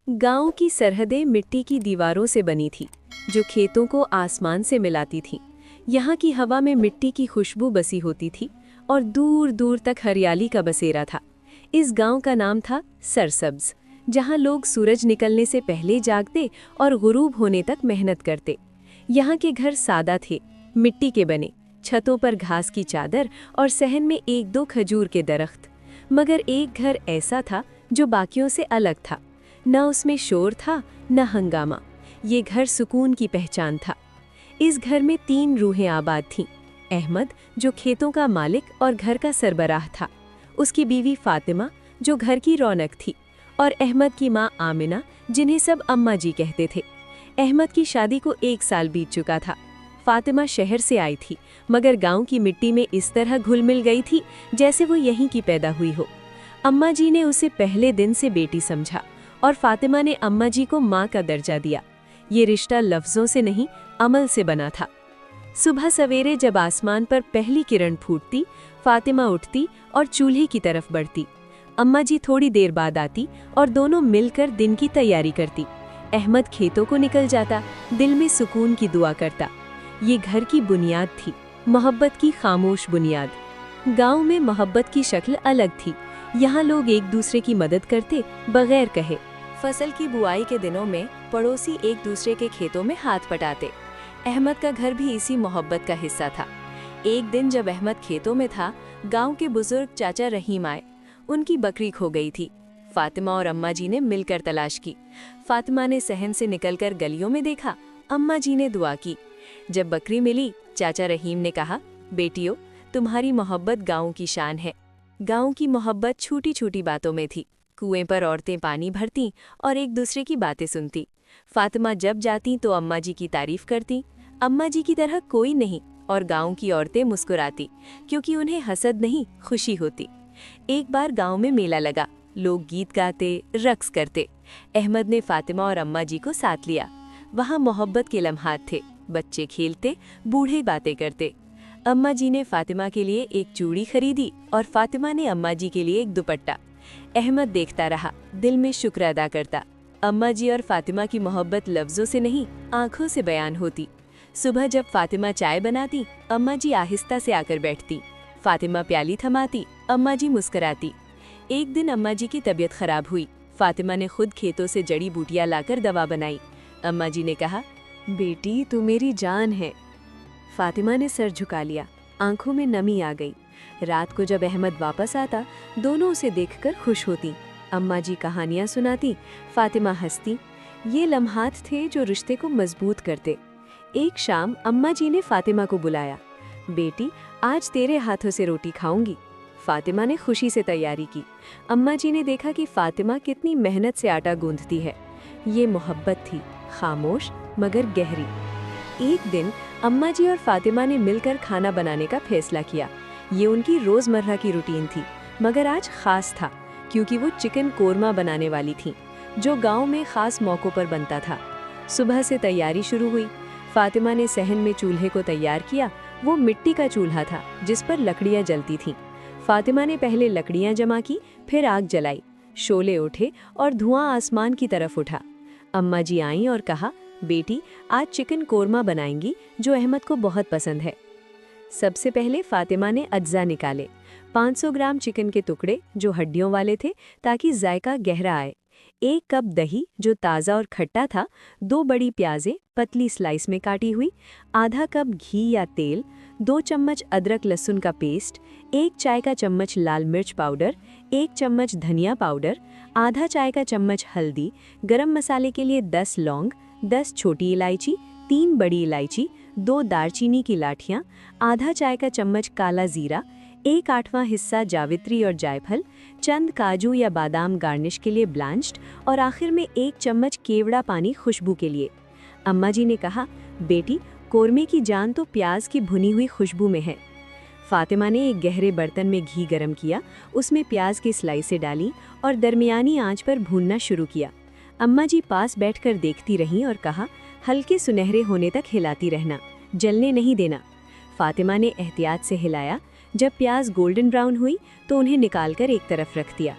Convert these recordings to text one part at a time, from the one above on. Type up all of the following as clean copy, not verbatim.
गांव की सरहदें मिट्टी की दीवारों से बनी थी, जो खेतों को आसमान से मिलाती थीं। यहाँ की हवा में मिट्टी की खुशबू बसी होती थी और दूर दूर तक हरियाली का बसेरा था। इस गांव का नाम था सरसब्ज, जहाँ लोग सूरज निकलने से पहले जागते और गुरूब होने तक मेहनत करते। यहाँ के घर सादा थे, मिट्टी के बने, छतों पर घास की चादर और सहन में एक दो खजूर के दरख्त। मगर एक घर ऐसा था जो बाकियों से अलग था। न उसमें शोर था, न हंगामा। ये घर सुकून की पहचान था। इस घर में 3 रूहें आबाद थीं। अहमद, जो खेतों का मालिक और घर का सरबराह था, उसकी बीवी फातिमा, जो घर की रौनक थी, और अहमद की माँ आमिना, जिन्हें सब अम्मा जी कहते थे। अहमद की शादी को 1 साल बीत चुका था। फातिमा शहर से आई थी, मगर गांव की मिट्टी में इस तरह घुल मिल गई थी जैसे वो यहीं की पैदा हुई हो। अम्मा जी ने उसे पहले दिन से बेटी समझा और फातिमा ने अम्मा जी को माँ का दर्जा दिया। ये रिश्ता लफ्ज़ों से नहीं, अमल से बना था। सुबह सवेरे जब आसमान पर पहली किरण फूटती, फातिमा उठती और चूल्हे की तरफ बढ़ती। अम्मा जी थोड़ी देर बाद आती और दोनों मिलकर दिन की तैयारी करती। अहमद खेतों को निकल जाता, दिल में सुकून की दुआ करता। ये घर की बुनियाद थी, मोहब्बत की खामोश बुनियाद। गांव में मोहब्बत की शक्ल अलग थी। यहाँ लोग एक दूसरे की मदद करते बगैर कहे। फसल की बुआई के दिनों में पड़ोसी एक दूसरे के खेतों में हाथ बटाते। अहमद का घर भी इसी मोहब्बत का हिस्सा था। एक दिन जब अहमद खेतों में था, गांव के बुजुर्ग चाचा रहीम आए। उनकी बकरी खो गई थी। फातिमा और अम्मा जी ने मिलकर तलाश की। फातिमा ने सहन से निकलकर गलियों में देखा, अम्मा जी ने दुआ की। जब बकरी मिली, चाचा रहीम ने कहा, बेटियों, तुम्हारी मोहब्बत गाँव की शान है। गाँव की मोहब्बत छोटी छोटी बातों में थी। कुएं पर औरतें पानी भरती और एक दूसरे की बातें सुनती। फातिमा जब जाती तो अम्मा जी की तारीफ करती। अम्मा जी की तरह कोई नहीं, और गांव की औरतें मुस्कुराती, क्योंकि उन्हें हसद नहीं, खुशी होती। एक बार गांव में मेला लगा। लोग गीत गाते, रक्स करते। अहमद ने फातिमा और अम्मा जी को साथ लिया। वहाँ मोहब्बत के लम्हात थे। बच्चे खेलते, बूढ़े बातें करते। अम्मा जी ने फातिमा के लिए एक चूड़ी खरीदी और फातिमा ने अम्मा जी के लिए एक दुपट्टा। अहमद देखता रहा, दिल में शुक्र अदा करता। अम्मा जी और फातिमा की मोहब्बत लफ्ज़ों से नहीं, आंखों से बयान होती। सुबह जब फातिमा चाय बनाती, अम्मा जी आहिस्ता से आकर बैठती। फातिमा प्याली थमाती, अम्मा जी मुस्कुराती। एक दिन अम्मा जी की तबीयत खराब हुई। फातिमा ने खुद खेतों से जड़ी बूटियां लाकर दवा बनाई। अम्मा जी ने कहा, बेटी, तू मेरी जान है। फातिमा ने सर झुका लिया, आंखों में नमी आ गई। रात को जब अहमद वापस आता, दोनों उसे देखकर खुश होती। अम्मा जी कहानियां सुनाती, फातिमा हंसती। ये लम्हात थे जो रिश्ते को मजबूत करते। एक शाम अम्मा जी ने फातिमा को बुलाया। बेटी, आज तेरे हाथों से रोटी खाऊंगी। फातिमा ने खुशी से तैयारी की। अम्मा जी ने देखा कि फातिमा कितनी मेहनत से आटा गूंथती है। ये मोहब्बत थी, खामोश मगर गहरी। एक दिन अम्मा जी और फातिमा ने मिलकर खाना बनाने का फैसला किया। ये उनकी रोज़मर्रा की रूटीन थी, मगर आज ख़ास था क्योंकि वो चिकन कोरमा बनाने वाली थीं, जो गांव में ख़ास मौक़ों पर बनता था। सुबह से तैयारी शुरू हुई। फातिमा ने सहन में चूल्हे को तैयार किया। वो मिट्टी का चूल्हा था जिस पर लकड़ियाँ जलती थीं। फातिमा ने पहले लकड़ियाँ जमा की, फिर आग जलाई। शोले उठे और धुआं आसमान की तरफ उठा। अम्मा जी आईं और कहा, बेटी, आज चिकन कोरमा बनाएंगी, जो अहमद को बहुत पसंद है। सबसे पहले फातिमा ने अज्जा निकाले। 500 ग्राम चिकन के टुकड़े जो हड्डियों वाले थे, ताकि जायका गहरा आए। 1 कप दही जो ताज़ा और खट्टा था। 2 बड़ी प्याज़ें पतली स्लाइस में काटी हुई। आधा कप घी या तेल। 2 चम्मच अदरक लहसुन का पेस्ट। 1 चाय का चम्मच लाल मिर्च पाउडर। 1 चम्मच धनिया पाउडर। आधा चाय का चम्मच हल्दी। गरम मसाले के लिए 10 लौंग, 10 छोटी इलायची, 3 बड़ी इलायची, 2 दालचीनी की लाठियाँ, आधा चाय का चम्मच काला जीरा, 1/8वां हिस्सा जावित्री और जायफल, चंद काजू या बादाम गार्निश के लिए ब्लांच्ड, और आखिर में 1 चम्मच केवड़ा पानी खुशबू के लिए। अम्मा जी ने कहा, बेटी, कोरमे की जान तो प्याज की भुनी हुई खुशबू में है। फातिमा ने एक गहरे बर्तन में घी गरम किया, उसमें प्याज की स्लाइसें डाली और दरमियानी आंच पर भूनना शुरू किया। अम्मा जी पास बैठकर देखती रहीं और कहा, हल्के सुनहरे होने तक हिलाती रहना, जलने नहीं देना। फातिमा ने एहतियात से हिलाया। जब प्याज गोल्डन ब्राउन हुई तो उन्हें निकालकर एक तरफ रख दिया।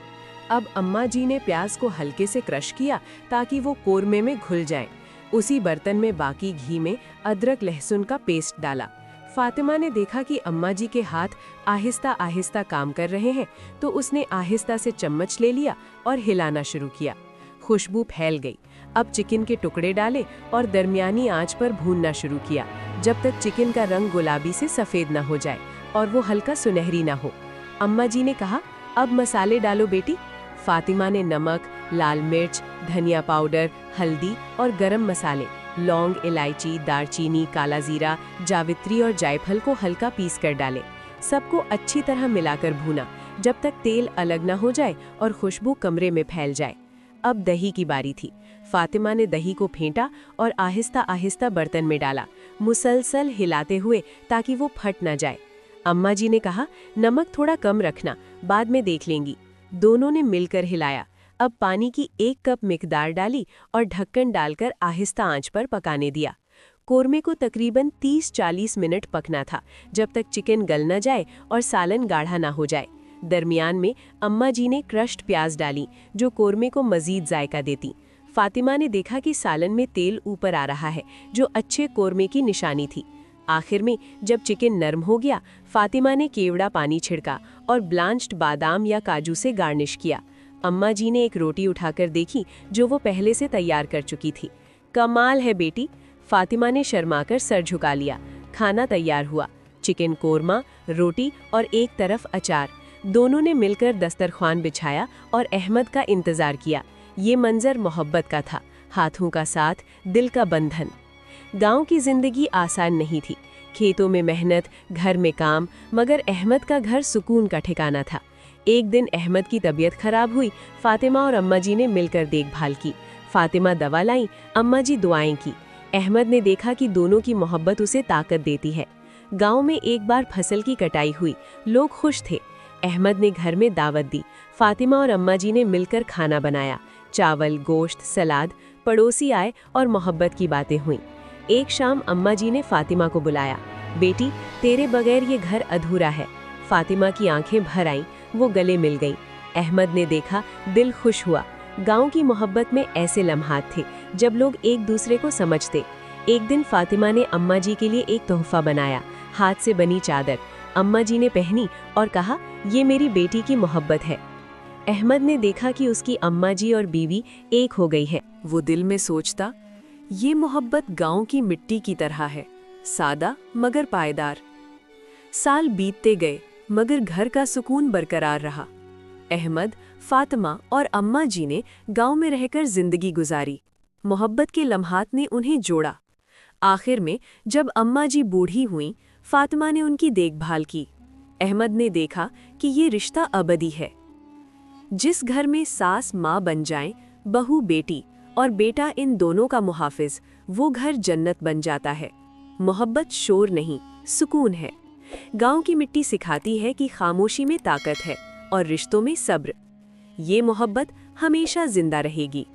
अब अम्मा जी ने प्याज को हल्के से क्रश किया ताकि वो कोरमे में घुल जाए। उसी बर्तन में बाकी घी में अदरक लहसुन का पेस्ट डाला। फातिमा ने देखा कि अम्मा जी के हाथ आहिस्ता आहिस्ता काम कर रहे हैं, तो उसने आहिस्ता से चम्मच ले लिया और हिलाना शुरू किया। खुशबू फैल गई। अब चिकन के टुकड़े डाले और दरमियानी आंच पर भूनना शुरू किया, जब तक चिकन का रंग गुलाबी से सफ़ेद ना हो जाए और वो हल्का सुनहरी ना हो। अम्मा जी ने कहा, अब मसाले डालो बेटी। फातिमा ने नमक, लाल मिर्च, धनिया पाउडर, हल्दी और गरम मसाले, लौंग, इलायची, दालचीनी, काला जीरा, जावित्री और जायफल को हल्का पीस कर डाले। सबको अच्छी तरह मिलाकर भूना जब तक तेल अलग ना हो जाए और खुशबू कमरे में फैल जाए। अब दही की बारी थी। फातिमा ने दही को फेंटा और आहिस्ता आहिस्ता बर्तन में डाला, मुसलसल हिलाते हुए ताकि वो फट ना जाए। अम्मा जी ने कहा, नमक थोड़ा कम रखना, बाद में देख लेंगी। दोनों ने मिलकर हिलाया। अब पानी की 1 कप मिकदार डाली और ढक्कन डालकर आहिस्ता आंच पर पकाने दिया। कोरमे को तकरीबन 30-40 मिनट पकना था, जब तक चिकन गल न जाए और सालन गाढ़ा ना हो जाए। दरमियान में अम्मा जी ने क्रश्ड प्याज डाली, जो कोरमे को मजीद जायका देती। फातिमा ने देखा कि सालन में तेल ऊपर आ रहा है, जो अच्छे कोरमे की निशानी थी। आखिर में जब चिकन नरम हो गया, फातिमा ने केवड़ा पानी छिड़का और ब्लांच्ड बादाम या काजू से गार्निश किया। अम्मा जी ने एक रोटी उठाकर देखी, जो वो पहले से तैयार कर चुकी थी। कमाल है बेटी, फातिमा ने शर्माकर सर झुका लिया। खाना तैयार हुआ। चिकन कोरमा, रोटी और एक तरफ अचार। दोनों ने मिलकर दस्तरख्वान बिछाया और अहमद का इंतजार किया। ये मंजर मोहब्बत का था, हाथों का साथ, दिल का बंधन। गांव की जिंदगी आसान नहीं थी। खेतों में मेहनत, घर में काम, मगर अहमद का घर सुकून का ठिकाना था। एक दिन अहमद की तबीयत खराब हुई। फातिमा और अम्मा जी ने मिलकर देखभाल की। फातिमा दवा लाई, अम्मा जी दुआएं की। अहमद ने देखा कि दोनों की मोहब्बत उसे ताकत देती है। गांव में एक बार फसल की कटाई हुई, लोग खुश थे। अहमद ने घर में दावत दी। फातिमा और अम्मा जी ने मिलकर खाना बनाया, चावल, गोश्त, सलाद। पड़ोसी आए और मोहब्बत की बातें हुईं। एक शाम अम्मा जी ने फातिमा को बुलाया, बेटी तेरे बगैर ये घर अधूरा है। फातिमा की आंखें भर आईं, वो गले मिल गई। अहमद ने देखा, दिल खुश हुआ। गांव की मोहब्बत में ऐसे लम्हात थे जब लोग एक दूसरे को समझते। एक दिन फातिमा ने अम्मा जी के लिए एक तोहफा बनाया, हाथ से बनी चादर। अम्मा जी ने पहनी और कहा, ये मेरी बेटी की मोहब्बत है। अहमद ने देखा कि उसकी अम्मा जी और बीवी एक हो गई है। वो दिल में सोचता, ये मोहब्बत गांव की मिट्टी की तरह है, सादा मगर पायदार। साल बीतते गए, मगर घर का सुकून बरकरार रहा। अहमद, फातिमा और अम्मा जी ने गांव में रहकर जिंदगी गुजारी। मोहब्बत के लम्हात ने उन्हें जोड़ा। आखिर में जब अम्मा जी बूढ़ी हुईं, फातिमा ने उनकी देखभाल की। अहमद ने देखा कि ये रिश्ता अबदी है। जिस घर में सास माँ बन जाए, बहू बेटी और बेटा इन दोनों का मुहाफिज, वो घर जन्नत बन जाता है। मोहब्बत शोर नहीं, सुकून है। गांव की मिट्टी सिखाती है कि खामोशी में ताकत है और रिश्तों में सब्र। ये मोहब्बत हमेशा जिंदा रहेगी।